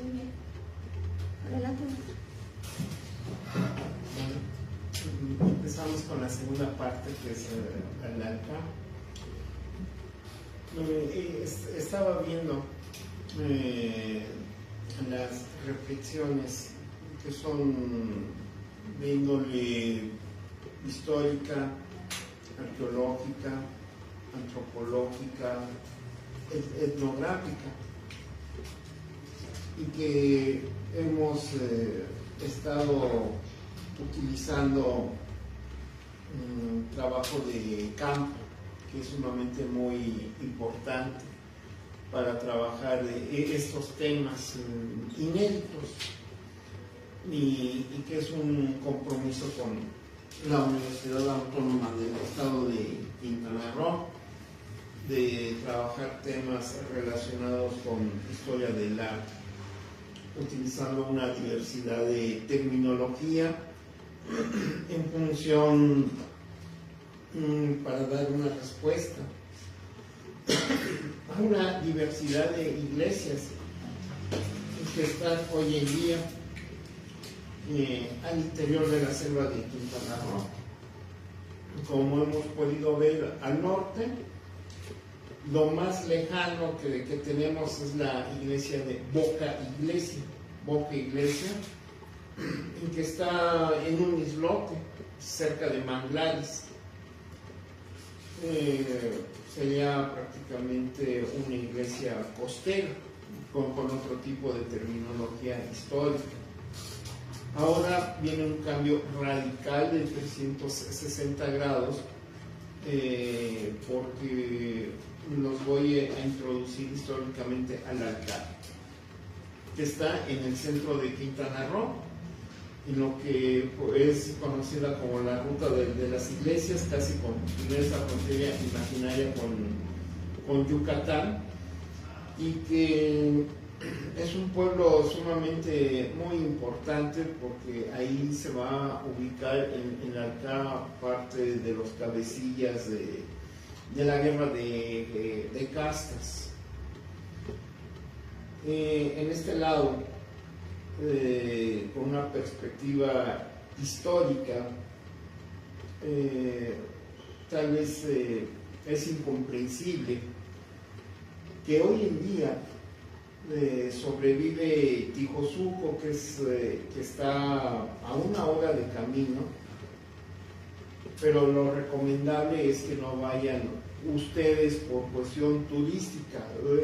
muy bien. Adelante. Empezamos con la segunda parte, que es el alfa. Estaba viendo las reflexiones que son de índole histórica, arqueológica, antropológica, etnográfica, y que hemos estado utilizando un trabajo de campo, que es sumamente muy importante para trabajar estos temas inéditos, y que es un compromiso con la Universidad Autónoma del Estado de Quintana Roo, de trabajar temas relacionados con historia del arte, utilizando una diversidad de terminología en función para dar una respuesta a una diversidad de iglesias que están hoy en día al interior de la selva de Quintana Roo. Como hemos podido ver al norte, lo más lejano que tenemos es la iglesia de Boca Iglesia, que está en un islote cerca de manglares. Sería prácticamente una iglesia costera con otro tipo de terminología histórica. Ahora viene un cambio radical de 360 grados, porque los voy a introducir históricamente al altar, que está en el centro de Quintana Roo, en lo que es conocida como la ruta de las iglesias, casi con esa frontera imaginaria con Yucatán, y que es un pueblo sumamente muy importante, porque ahí se va a ubicar en la altar parte de los cabecillas de la guerra de castas. En este lado, con una perspectiva histórica, tal vez es incomprensible que hoy en día sobrevive Tijosuco, que está a 1 hora de camino, pero lo recomendable es que no vayan ustedes por cuestión turística.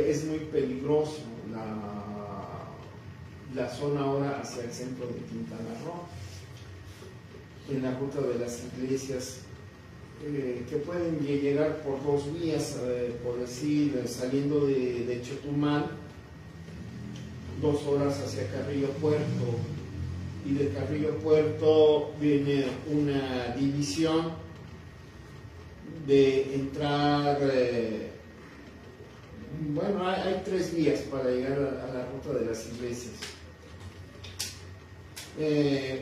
Es muy peligroso la zona ahora hacia el centro de Quintana Roo, en la ruta de las iglesias, que pueden llegar por 2 vías, por decir, saliendo de Chetumal, 2 horas hacia Carrillo Puerto, y de Carrillo Puerto viene una división de entrar, hay 3 vías para llegar a la ruta de las iglesias.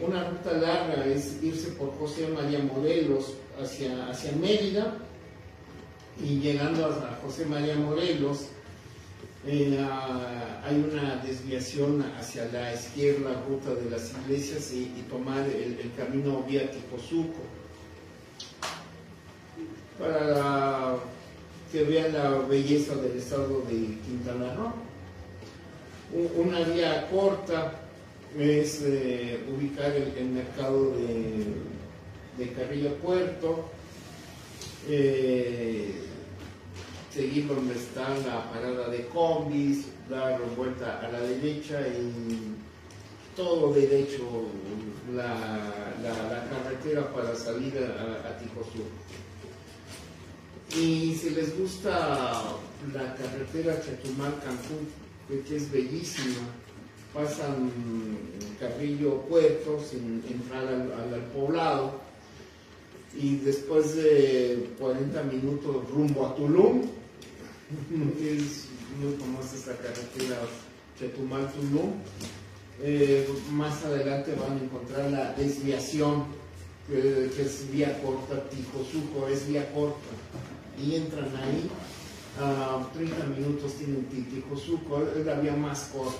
Una ruta larga es irse por José María Morelos hacia Mérida, y llegando a José María Morelos hay una desviación hacia la izquierda, ruta de las iglesias, y tomar el camino vía Tijosuco, para que vean la belleza del estado de Quintana Roo. Una vía corta es ubicar el mercado de Carrillo Puerto, seguir donde está la parada de combis, dar vuelta a la derecha y todo derecho la carretera para salir a Tijosuco. Y si les gusta la carretera Chetumal-Cancún, que es bellísima, pasan Carrillo Puerto sin entrar al poblado, y después de 40 minutos rumbo a Tulum, que es muy famosa esta carretera Chetumal-Tulum. Más adelante van a encontrar la desviación, que es vía corta. Tijosuco es vía corta, y entran ahí, a 30 minutos tienen Tijosuco, es la vía más corta.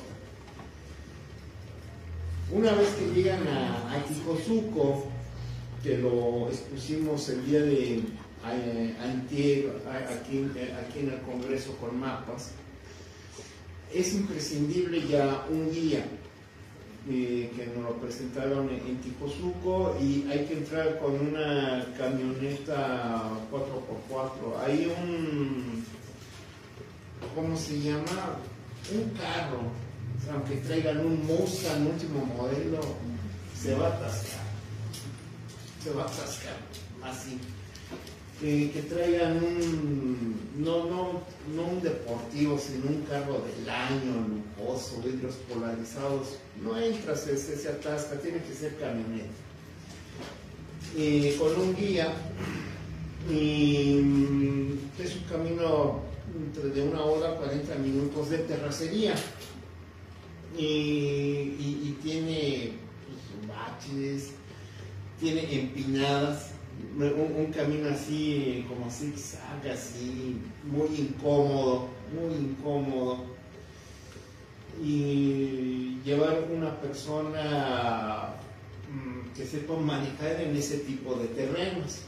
Una vez que llegan a Tijosuco, que lo expusimos el día de antier, aquí en el Congreso con mapas, es imprescindible ya un guía que nos lo presentaron en Tijosuco, y hay que entrar con una camioneta 4x4. Hay ¿cómo se llama? Un carro, aunque traigan un Mustang último modelo, se va a atascar, así. Que traigan no un deportivo, sino un carro del año, lujoso, vidrios polarizados, no entra, se atasca, tiene que ser camioneta. Con un guía, y es un camino de 1 hora 40 minutos de terracería, y tiene baches, tiene empinadas, un camino así como zigzag, así muy incómodo, y llevar una persona que sepa manejar en ese tipo de terrenos,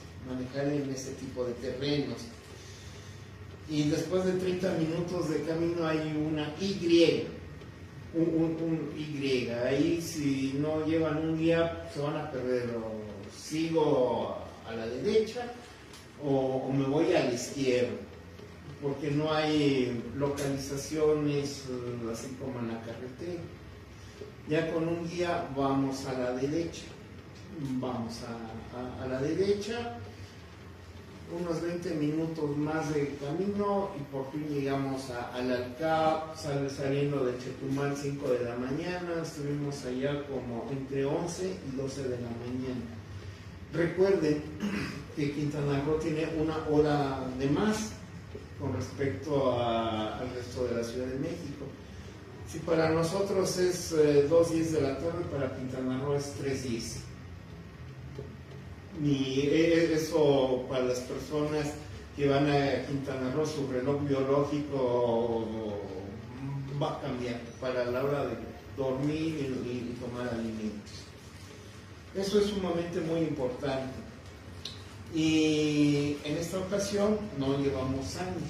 y después de 30 minutos de camino hay una Y, un Y. Ahí, si no llevan un guía, se van a perder. O sigo a la derecha o me voy a la izquierda, porque no hay localizaciones así como en la carretera. Ya con un guía vamos a la derecha, unos 20 minutos más de camino, y por fin llegamos al Alcap, saliendo de Chetumal 5 de la mañana, estuvimos allá como entre 11 y 12 de la mañana. Recuerden que Quintana Roo tiene 1 hora de más con respecto al resto de la Ciudad de México. Si para nosotros es 2:10 de la tarde, para Quintana Roo es 3:10. Y eso, para las personas que van a Quintana Roo, su reloj biológico va a cambiar para la hora de dormir y tomar alimentos. Eso es sumamente muy importante. Y en esta ocasión no llevamos sangre,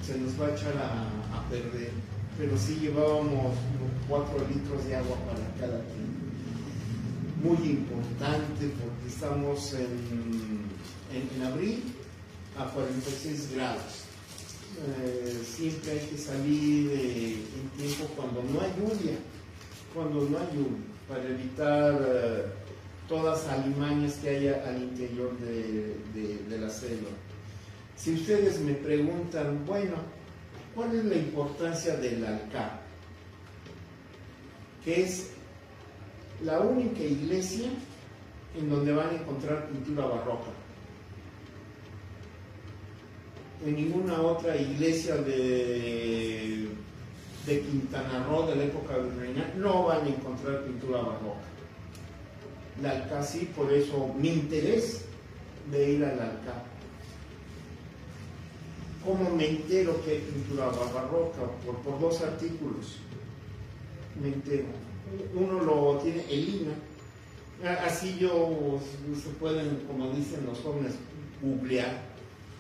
se nos va a echar a perder, pero sí llevábamos 4 litros de agua para cada quien. Muy importante, porque estamos en abril a 46 grados. Siempre hay que salir en tiempo cuando no hay lluvia, para evitar todas las alimañas que haya al interior de la selva. Si ustedes me preguntan, bueno, ¿cuál es la importancia del Alcap? Que es la única iglesia en donde van a encontrar pintura barroca. En ninguna otra iglesia de Quintana Roo de la época virreinal no van a encontrar pintura barroca. El Alcap sí, por eso mi interés de ir al Alcap. ¿Cómo me entero que hay pintura barroca? Por 2 artículos me entero. Uno lo tiene el INAH, así se pueden, como dicen los jóvenes, googlear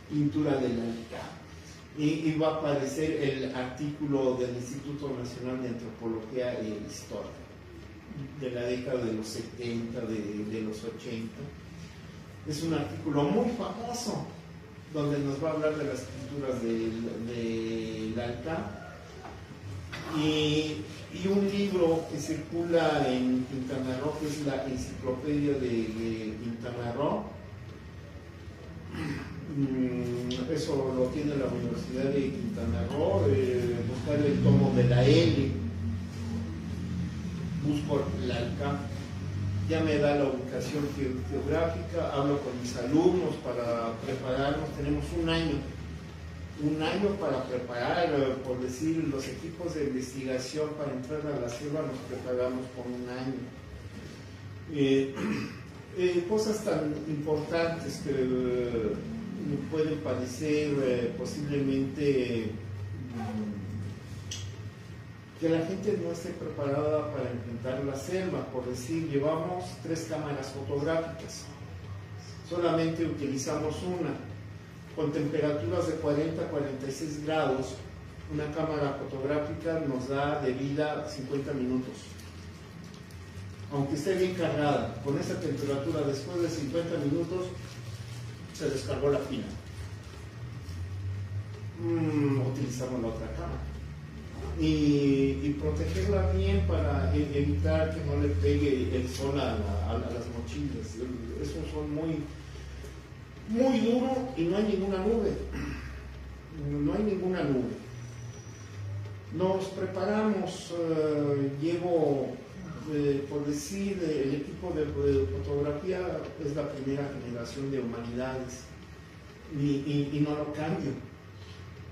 pintura del Alcap, y va a aparecer el artículo del Instituto Nacional de Antropología e Historia de la década de los 70, de los 80. Es un artículo muy famoso donde nos va a hablar de las pinturas del Alcap. Y un libro que circula en Quintana Roo, que es la Enciclopedia de Quintana Roo. Eso lo tiene la Universidad de Quintana Roo. Buscar el tomo de la L, busco el Alcap, ya me da la ubicación geográfica, hablo con mis alumnos para prepararnos. Tenemos un año para preparar, por decir, los equipos de investigación para entrar a la selva nos preparamos por un año. Cosas tan importantes que pueden parecer posiblemente que la gente no esté preparada para enfrentar la selva. Por decir, llevamos 3 cámaras fotográficas, solamente utilizamos una, con temperaturas de 40 a 46 grados, una cámara fotográfica nos da de vida 50 minutos. Aunque esté bien cargada, con esa temperatura, después de 50 minutos, se descargó la pila. Utilizamos la otra cámara. Y protegerla bien para evitar que no le pegue el sol a las mochilas. Es un sol muy duro y no hay ninguna nube. No hay ninguna nube. Nos preparamos, llevo, por decir, el equipo de fotografía es la primera generación de humanidades y no lo cambio.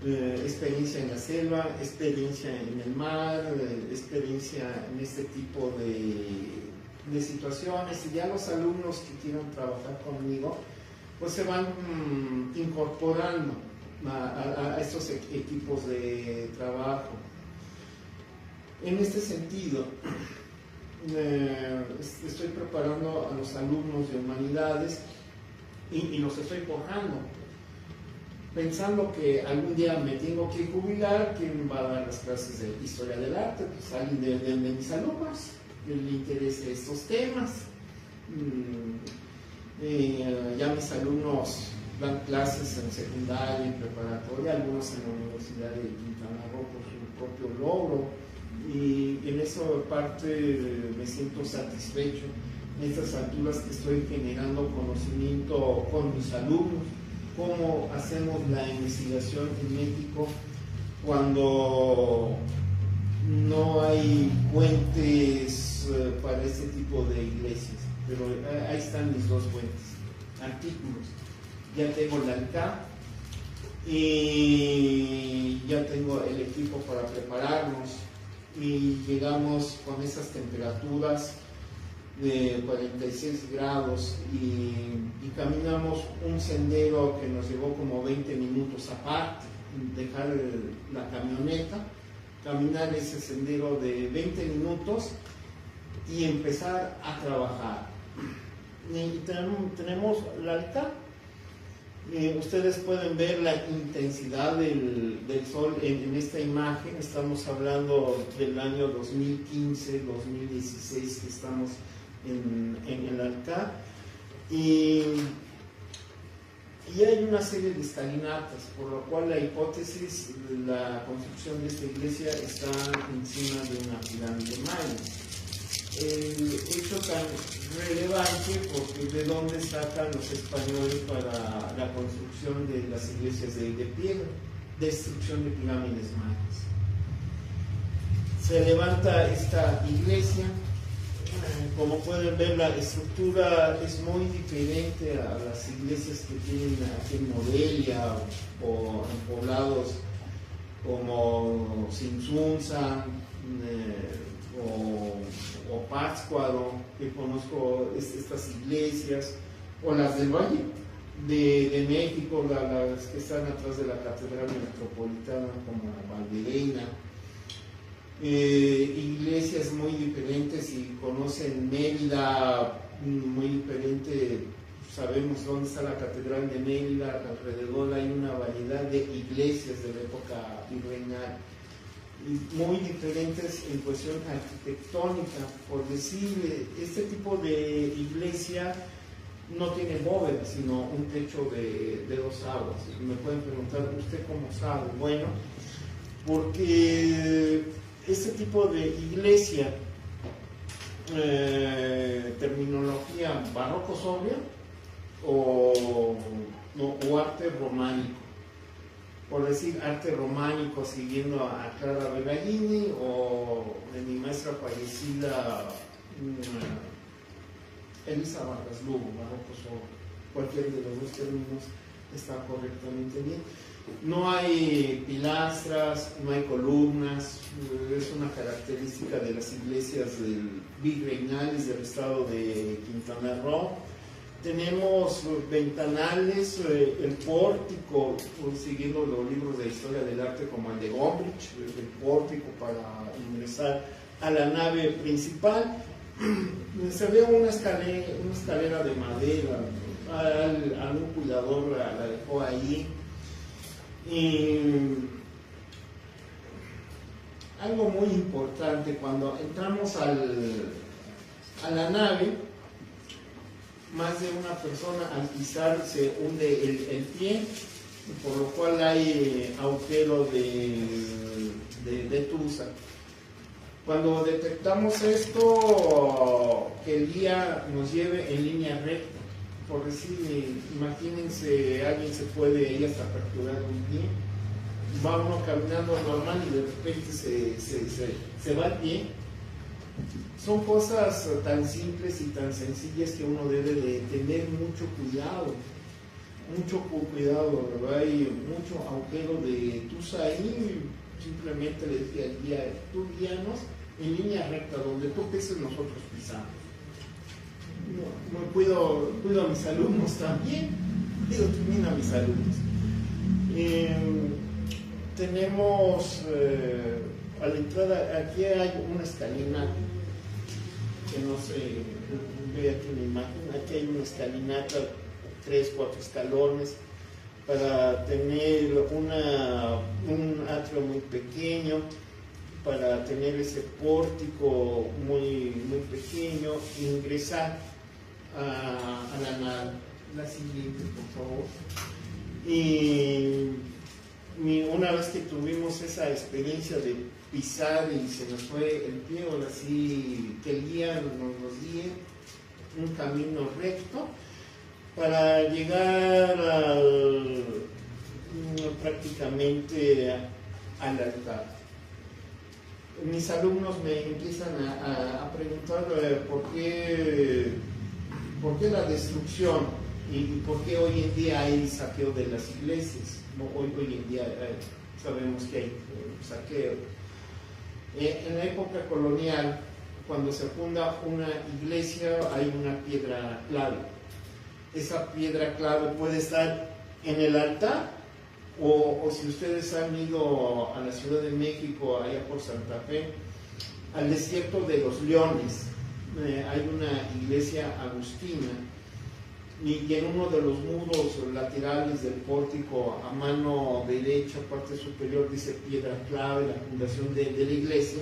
Experiencia en la selva, experiencia en el mar, experiencia en este tipo de situaciones, y ya los alumnos que quieran trabajar conmigo pues se van incorporando a estos equipos de trabajo. En este sentido, estoy preparando a los alumnos de humanidades y los estoy forjando, pensando que algún día me tengo que jubilar. ¿Quién va a dar las clases de historia del arte? Pues alguien de mis alumnos que le interese estos temas. Ya mis alumnos dan clases en secundaria, en preparatoria, algunos en la Universidad de Quintana Roo por su propio logro, y en esa parte me siento satisfecho en estas alturas que estoy generando conocimiento con mis alumnos. Cómo hacemos la investigación en México cuando no hay puentes para este tipo de iglesias. Pero ahí están mis 2 fuentes, artículos. Ya tengo la ALCA y ya tengo el equipo para prepararnos, y llegamos con esas temperaturas de 46 grados y caminamos un sendero que nos llevó como 20 minutos aparte, dejar la camioneta, caminar ese sendero de 20 minutos y empezar a trabajar. Y tenemos la alta. Ustedes pueden ver la intensidad del sol en esta imagen. Estamos hablando del año 2015, 2016 que estamos en el altar, y hay una serie de escalinatas, por lo cual la hipótesis de la construcción de esta iglesia está encima de una pirámide maya. El hecho tan relevante porque de dónde sacan los españoles para la construcción de las iglesias de piedra, destrucción de pirámides mayas. Se levanta esta iglesia. Como pueden ver, la estructura es muy diferente a las iglesias que tienen aquí en Morelia o en poblados como Sinsunza o Pátzcuaro, que conozco estas iglesias, o las del Valle de México, las que están atrás de la Catedral Metropolitana, como Valdereyna. Iglesias muy diferentes. Si conocen Mérida, muy diferente. Sabemos dónde está la Catedral de Mérida. Alrededor hay una variedad de iglesias de la época virreinal, muy diferentes en cuestión arquitectónica. Por decir, este tipo de iglesia no tiene bóveda, sino un techo de 2 aguas. Me pueden preguntar, ¿usted cómo sabe? Bueno, porque este tipo de iglesia, terminología barroco sobria o arte románico. Por decir arte románico, siguiendo a Clara Bellaini o de mi maestra fallecida Elisa Vargas Lugo, barroco sobrio. Cualquiera de los 2 términos está correctamente bien. No hay pilastras, no hay columnas. Es una característica de las iglesias virreinales del estado de Quintana Roo. Tenemos ventanales, el pórtico, siguiendo los libros de historia del arte como el de Gombrich, el pórtico para ingresar a la nave principal. Se ve una escalera de madera, algún cuidador la dejó ahí. Y algo muy importante, cuando entramos a la nave, más de una persona al pisar se hunde el pie, por lo cual hay agujero de tusa. Cuando detectamos esto, que el guía nos lleve en línea recta, por decir, imagínense, alguien se puede ir hasta fracturar un pie, va uno caminando normal y de repente se va el pie. Son cosas tan simples y tan sencillas que uno debe de tener mucho cuidado, ¿verdad? Hay mucho agujero de tusa ahí. Simplemente le dije al guía, tú guíanos en línea recta, donde tú pises nosotros pisamos. Cuido a mis alumnos también, digo también a mis alumnos. Tenemos a la entrada, aquí hay una escalinata, que no se ve aquí una imagen, aquí hay una escalinata, 3, 4 escalones, para tener un atrio muy pequeño, para tener ese pórtico muy pequeño, ingresar a la nave. La siguiente, por favor. Y una vez que tuvimos esa experiencia de pisar y se nos fue el pie, ahora sí que el guía nos guíe un camino recto para llegar prácticamente al altar. Mis alumnos me empiezan a preguntar por qué la destrucción y por qué hoy en día hay saqueo de las iglesias. Hoy en día sabemos que hay saqueo. En la época colonial, cuando se funda una iglesia, hay una piedra clave. Esa piedra clave puede estar en el altar, o si ustedes han ido a la Ciudad de México, allá por Santa Fe, al desierto de los Leones, hay una iglesia agustina, y en uno de los muros laterales del pórtico, a mano derecha, parte superior, dice piedra clave, la fundación de la iglesia.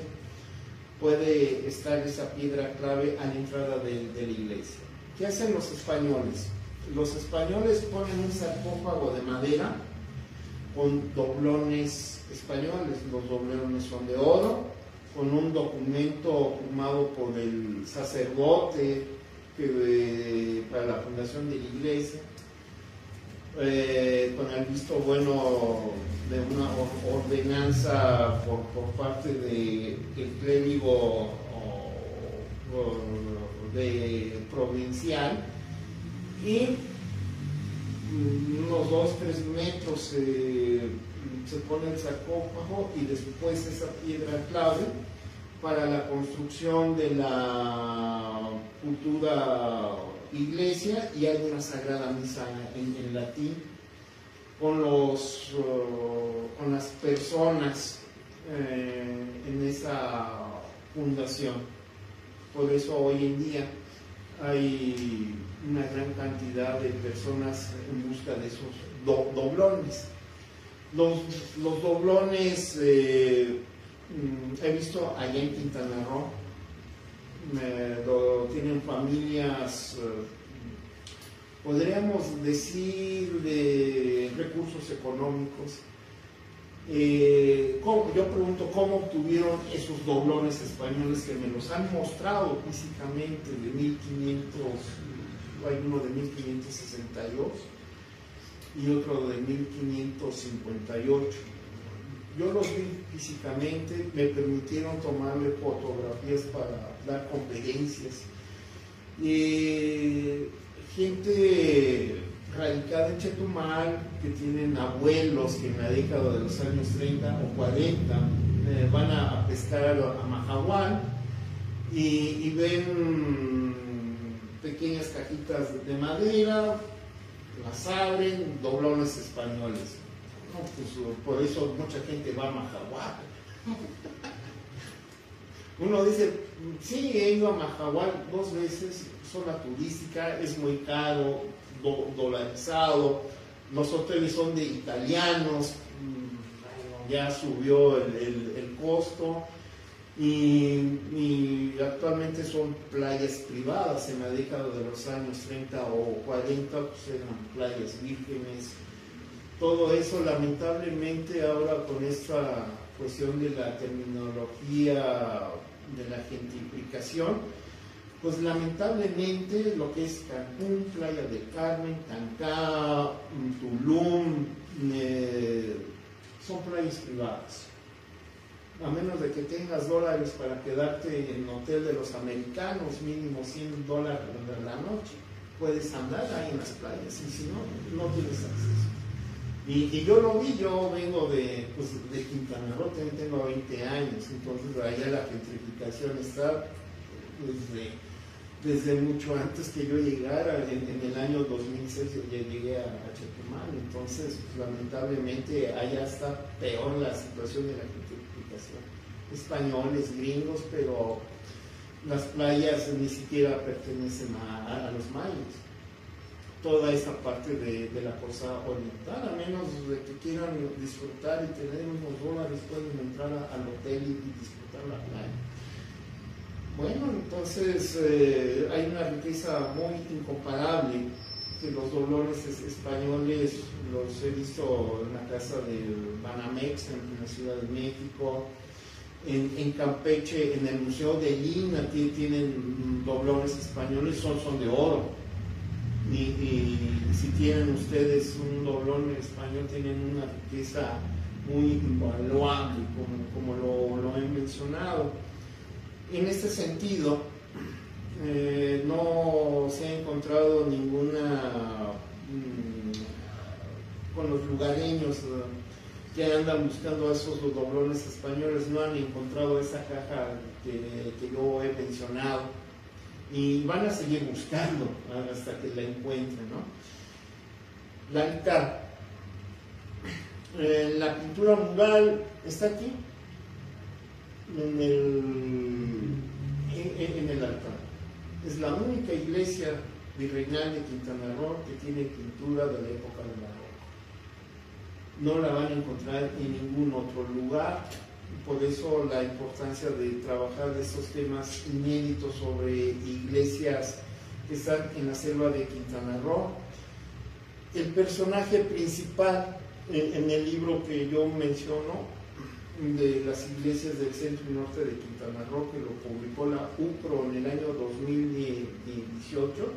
Puede estar esa piedra clave a la entrada de la iglesia. ¿Qué hacen los españoles? Los españoles ponen un sarcófago de madera con doblones españoles. Los doblones son de oro, con un documento firmado por el sacerdote para la fundación de la iglesia, con el visto bueno de una ordenanza por parte del clérigo provincial, y unos 2-3 metros se pone el sarcófago y después esa piedra clave para la construcción de la futura iglesia, y hay una sagrada misa en latín con las personas en esa fundación. Por eso hoy en día hay una gran cantidad de personas en busca de esos doblones. Los doblones he visto allá en Quintana Roo, tienen familias, podríamos decir, de recursos económicos. Yo pregunto cómo obtuvieron esos doblones españoles, que me los han mostrado físicamente, de 1500, hay uno de 1562 y otro de 1558. Yo los vi físicamente, me permitieron tomarle fotografías para dar conferencias. Gente radicada en Chetumal, que tienen abuelos que en la década de los años 30 o 40 van a pescar a Mahahual y ven pequeñas cajitas de madera, las abren, doblones españoles. No, pues por eso mucha gente va a Mahahual. Uno dice, sí, he ido a Mahahual 2 veces, zona turística, es muy caro, dolarizado, los hoteles son de italianos, ya subió el costo y actualmente son playas privadas. En la década de los años 30 o 40 pues eran playas vírgenes. Todo eso lamentablemente ahora con esta cuestión de la terminología de la gentrificación, pues lamentablemente lo que es Cancún, Playa del Carmen, Cancá, Tulum, son playas privadas. A menos de que tengas dólares para quedarte en el hotel de los americanos, mínimo $100 a la noche, puedes andar ahí en las playas, y si no, no tienes acceso. Y yo lo vi, yo vengo de Quintana Roo, también tengo 20 años, entonces allá la gentrificación está desde mucho antes que yo llegara. En el año 2006 yo llegué a Chetumal, entonces pues, lamentablemente allá está peor la situación de la gentrificación. Españoles, gringos, pero las playas ni siquiera pertenecen a los mayas. Toda esa parte de la costa oriental, a menos de que quieran disfrutar y tener unos dólares, pueden entrar al hotel y disfrutar la playa. Bueno, entonces hay una riqueza muy incomparable que los doblones españoles los he visto en la casa de Banamex en la Ciudad de México, en Campeche, en el Museo de Lina tienen doblones españoles, son de oro. Y si tienen ustedes un doblón español, tienen una riqueza muy invaluable, como lo he mencionado. En este sentido, no se ha encontrado ninguna, con los lugareños que andan buscando esos doblones españoles, no han encontrado esa caja que yo he mencionado. Y van a seguir buscando hasta que la encuentren, ¿no? La altar. La pintura mural está aquí, en el altar. Es la única iglesia virreinal de Quintana Roo que tiene pintura de la época del barroco. No la van a encontrar en ningún otro lugar. Por eso la importancia de trabajar de estos temas inéditos sobre iglesias que están en la selva de Quintana Roo. El personaje principal en el libro que yo menciono de las iglesias del centro y norte de Quintana Roo, que lo publicó la UPRO en el año 2018,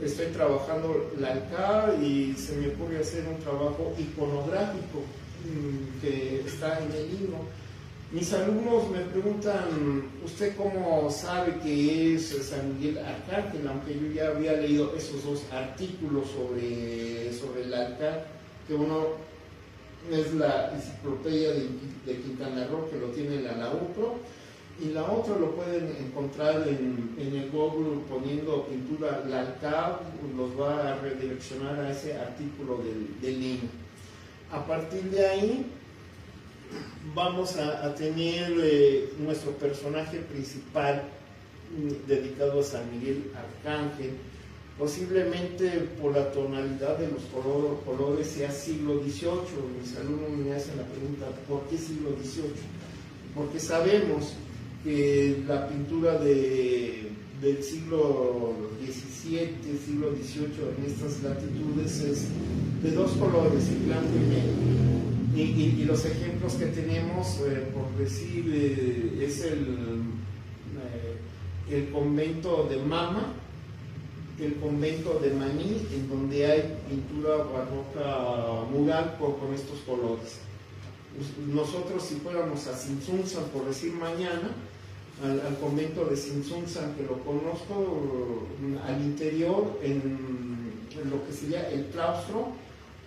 estoy trabajando la altar y se me ocurre hacer un trabajo iconográfico que está en el libro. Mis alumnos me preguntan, ¿usted cómo sabe que es San Miguel Arcángel? Aunque yo ya había leído esos 2 artículos sobre el altar, que uno es la enciclopedia de Quintana Roo, que lo tiene la UPRO, y la otra lo pueden encontrar en el Google poniendo pintura altar, los va a redireccionar a ese artículo del libro. A partir de ahí vamos a tener nuestro personaje principal dedicado a San Miguel Arcángel. Posiblemente por la tonalidad de los colores sea siglo XVIII. Mis alumnos me hacen la pregunta, ¿por qué siglo XVIII? Porque sabemos que la pintura del siglo XVII, siglo XVIII en estas latitudes es de 2 colores, el blanco y negro. Y los ejemplos que tenemos, por decir, es el convento de Mama, el convento de Maní, en donde hay pintura barroca mural con estos colores. Nosotros, si fuéramos a Tzintzuntzan, por decir mañana, al convento de Tzintzuntzan, que lo conozco, al interior, en lo que sería el claustro,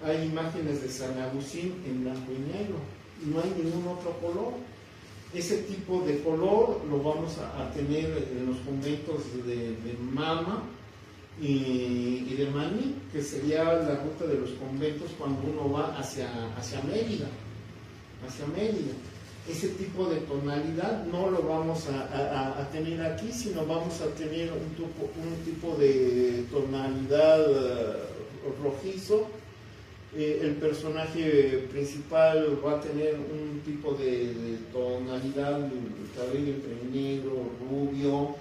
hay imágenes de San Agustín en blanco y negro, no hay ningún otro color. Ese tipo de color lo vamos a tener en los conventos de Mama, y de Mani, que sería la ruta de los conventos cuando uno va hacia Mérida. Ese tipo de tonalidad no lo vamos a tener aquí, sino vamos a tener un tipo de tonalidad rojizo. El personaje principal va a tener un tipo de tonalidad, el cabello entre negro, rubio,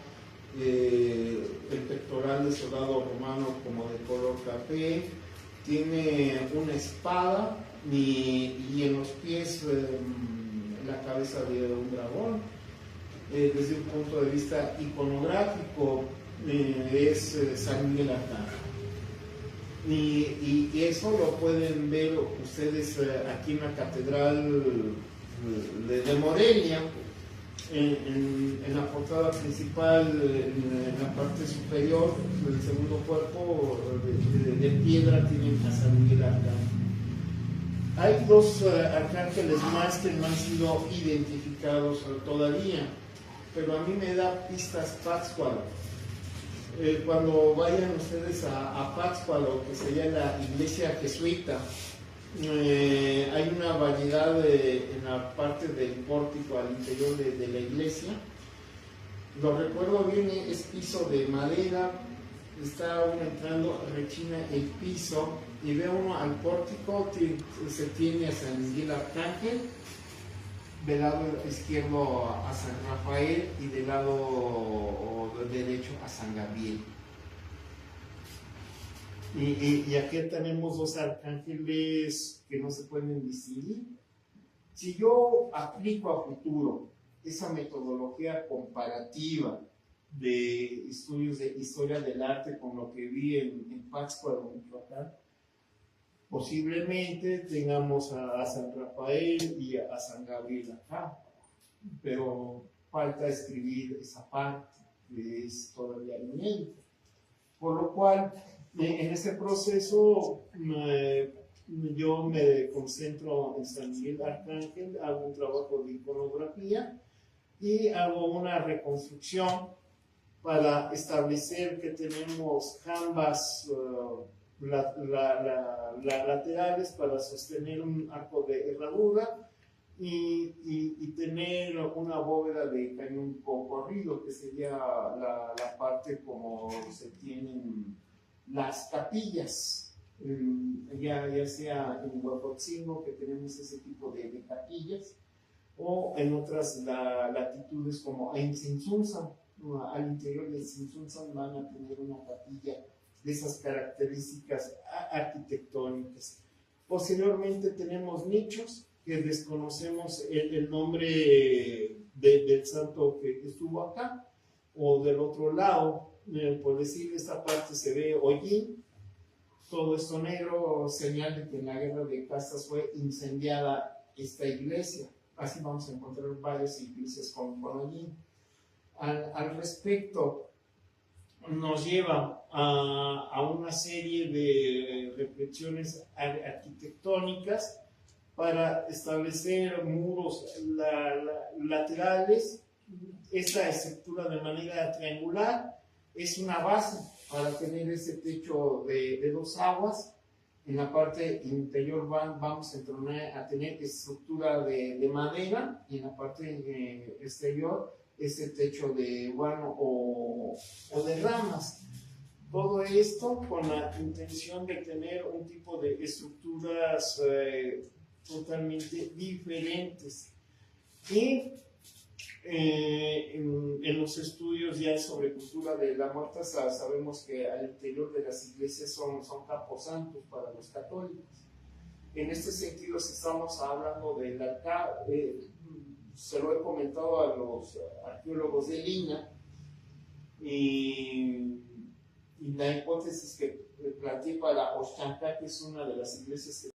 el pectoral de soldado romano como de color café, tiene una espada y en los pies la cabeza de un dragón. Desde un punto de vista iconográfico es San Miguel Arcángel. Y eso lo pueden ver ustedes aquí en la catedral de Morelia, en la portada principal, en la parte superior del segundo cuerpo de piedra tienen a San Miguel Arcángel. Hay dos arcángeles más que no han sido identificados todavía, pero a mí me da pistas Pátzcuaro. Cuando vayan ustedes a Pátzcuaro, que sería la iglesia jesuita, hay una variedad en la parte del pórtico al interior de la iglesia. Lo recuerdo bien, es piso de madera, está uno entrando, rechina el piso y ve uno al pórtico, se tiene a San Miguel Arcángel, del lado izquierdo a San Rafael y del lado derecho a San Gabriel. Y aquí tenemos dos arcángeles que no se pueden distinguir. Si yo aplico a futuro esa metodología comparativa de estudios de historia del arte con lo que vi en Pátzcuaro, Michoacán, posiblemente tengamos a San Rafael y a San Gabriel acá, pero falta escribir esa parte, que es todavía inédita. Por lo cual, en este proceso, yo me concentro en San Miguel Arcángel, hago un trabajo de iconografía y hago una reconstrucción para establecer que tenemos jambas laterales para sostener un arco de herradura y tener una bóveda de cañón corrido, que sería la parte como se tienen las capillas, ya sea en Huapotzingo, que tenemos ese tipo de capillas, o en otras latitudes como en Tzintzuntzan. Al interior de Tzintzuntzan van a tener una capilla de esas características arquitectónicas. Posteriormente tenemos nichos que desconocemos el nombre del santo que estuvo acá, o del otro lado, por decir, esta parte se ve hollín, todo esto negro, señal de que en la guerra de castas fue incendiada esta iglesia. Así vamos a encontrar varias iglesias con hollín. Al respecto, nos lleva a una serie de reflexiones arquitectónicas para establecer muros laterales. Esta estructura de manera triangular es una base para tener ese techo de dos aguas. En la parte interior vamos a tener estructura de madera, y en la parte exterior ese techo de guano o de ramas. Todo esto con la intención de tener un tipo de estructuras totalmente diferentes. Y en los estudios ya sobre cultura de la muerte sabemos que al interior de las iglesias son camposantos para los católicos. En este sentido, si estamos hablando del altar, se lo he comentado a los arqueólogos de Lina, y la hipótesis que planteé para Oxchancá, que es una de las iglesias que